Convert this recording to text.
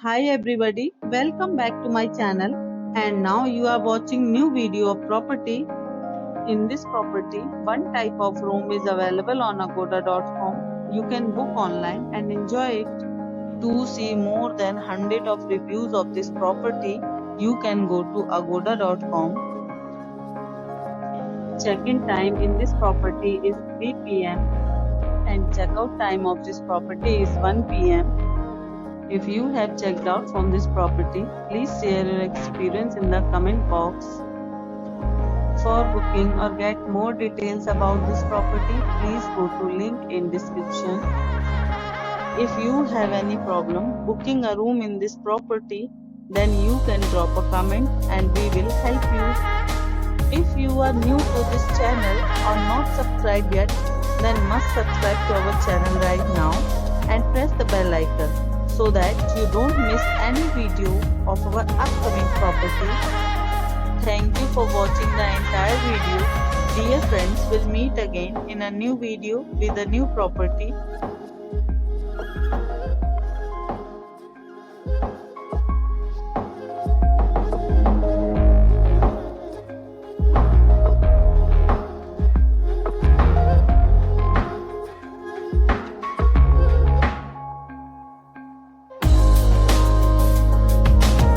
Hi everybody, welcome back to my channel, and now you are watching new video of property. In this property, one type of room is available on agoda.com. You can book online and enjoy it. To see more than 100 of reviews of this property, you can go to agoda.com. Check-in time in this property is 3 p.m. and check-out time of this property is 1 p.m. If you have checked out from this property, please share your experience in the comment box. For booking or get more details about this property, please go to link in description. If you have any problem booking a room in this property, then you can drop a comment and we will help you. If you are new to this channel or not subscribed yet, then must subscribe to our channel right now and press the bell icon so that you don't miss any video of our upcoming property. Thank you for watching the entire video. Dear friends, we'll meet again in a new video with a new property.